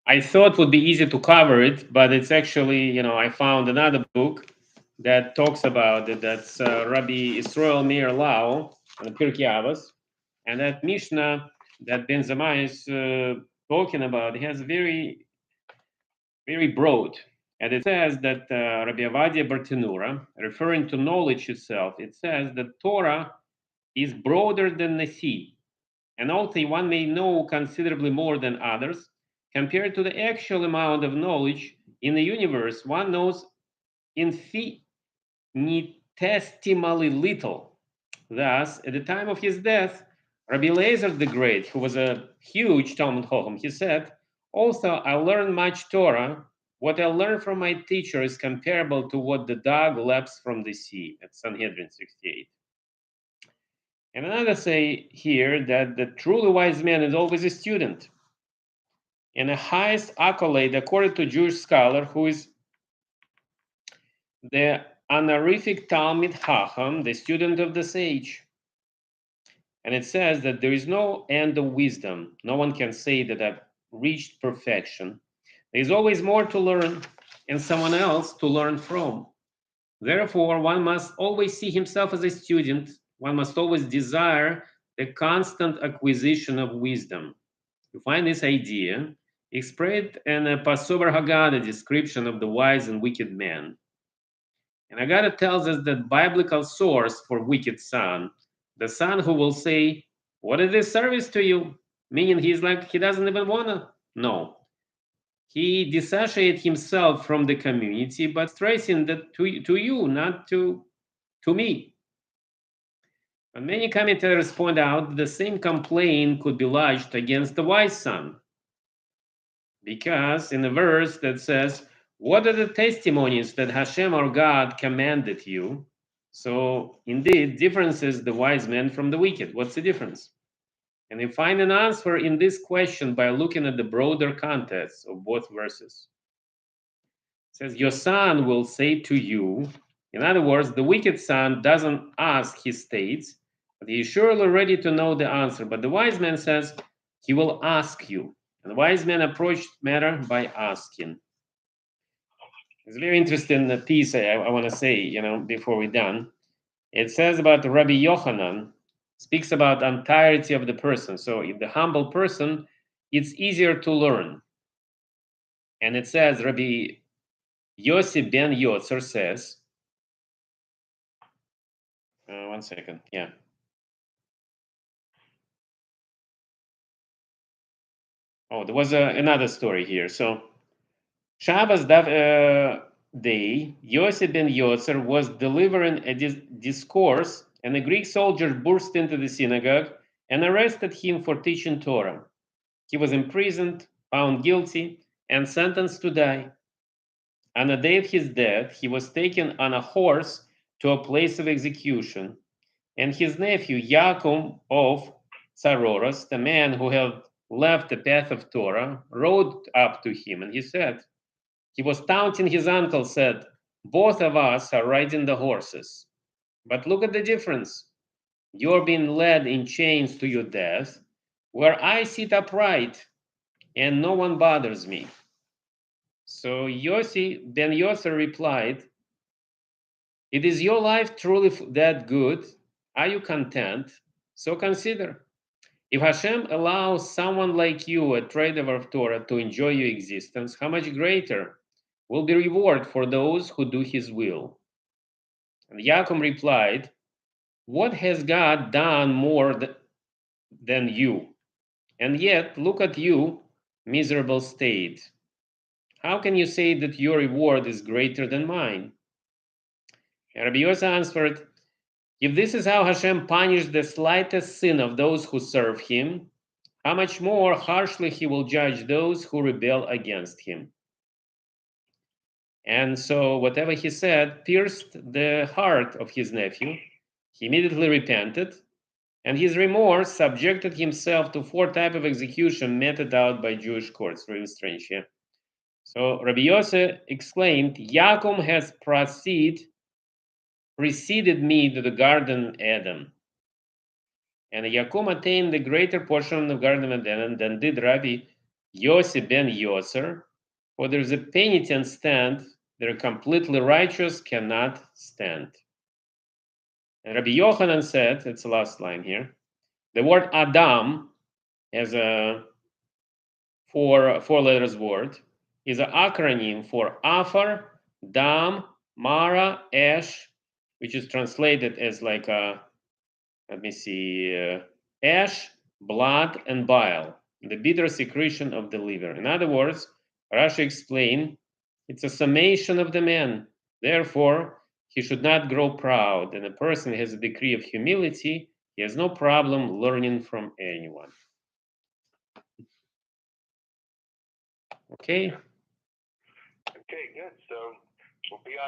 I thought it would be easy to cover it, but it's actually, I found another book that talks about it. That's Rabbi Israel Meir Lau, the Pirkei Avoth, and that Mishnah that Ben Zamai is talking about has very, very broad. And it says that Rabbi Avadia Bartenura, referring to knowledge itself, it says that Torah is broader than the sea, and although one may know considerably more than others, compared to the actual amount of knowledge in the universe, one knows infinitesimally little. Thus, at the time of his death, Rabbi Eliezer the Great, who was a huge Talmud Chacham, he said, "Also, I learned much Torah. What I learned from my teacher is comparable to what the dog laps from the sea." At Sanhedrin 68. And another say here that the truly wise man is always a student. And the highest accolade, according to Jewish scholar, who is the honorific Talmid Chacham, the student of the sage. And it says that there is no end of wisdom. No one can say that I've reached perfection. There is always more to learn and someone else to learn from. Therefore, one must always see himself as a student. One must always desire the constant acquisition of wisdom. You find this idea expressed in a Passover Haggadah description of the wise and wicked man. And Haggadah tells us that biblical source for wicked son, the son who will say, "What is this service to you?" Meaning he's like, he doesn't even want to know. He dissociates himself from the community, but stressing that to you, not to me. But many commentators point out that the same complaint could be lodged against the wise son. Because in the verse that says, "What are the testimonies that Hashem our God commanded you?" So indeed, differences the wise man from the wicked. What's the difference? And you find an answer in this question by looking at the broader context of both verses. It says, "Your son will say to you." In other words, the wicked son doesn't ask, he states, but he is surely ready to know the answer. But the wise man says, he will ask you. And the wise man approached matter by asking. It's a very interesting piece I want to say, before we're done. It says about Rabbi Yochanan, speaks about entirety of the person. So if the humble person, it's easier to learn. And it says, Rabbi Yossi ben Yotzer says, one second, yeah. Oh, there was another story here. So Shabbos day, Yossi ben Yotzer was delivering a discourse, and a Greek soldier burst into the synagogue and arrested him for teaching Torah. He was imprisoned, found guilty, and sentenced to die. On the day of his death, he was taken on a horse to a place of execution, and his nephew Yaakov of Tsaroros, the man who had left the path of Torah, rode up to him, and he said, he was taunting his uncle, said, "Both of us are riding the horses, but look at the difference. You're being led in chains to your death, where I sit upright and no one bothers me." So Yossi ben Yosser replied, "It is your life truly that good? Are you content? So consider. If Hashem allows someone like you, a trader of Torah, to enjoy your existence, how much greater will be reward for those who do his will?" And Yaakov replied, "What has God done more than you? And yet, look at you, miserable state. How can you say that your reward is greater than mine?" And Rabbi Yossi answered, "If this is how Hashem punished the slightest sin of those who serve him, how much more harshly he will judge those who rebel against him." And so whatever he said pierced the heart of his nephew. He immediately repented, and his remorse subjected himself to 4 types of execution meted out by Jewish courts. Really strange, yeah. So Rabbi Yosef exclaimed, "Yaakov has preceded me to the Garden Eden. And Yaakov attained the greater portion of the Garden of Eden than did Rabbi Yossi ben Yoser, for there's a penitent stand, they're completely righteous, cannot stand. And Rabbi Yochanan said, it's the last line here, the word Adam as a four letters word is an acronym for Afar, Dam, Mara, Esh, which is translated as like a, let me see, ash, blood, and bile, the bitter secretion of the liver. In other words, Rashi explained, it's a summation of the man. Therefore, he should not grow proud, and a person has a degree of humility. He has no problem learning from anyone. Okay. Okay, good. So we'll be on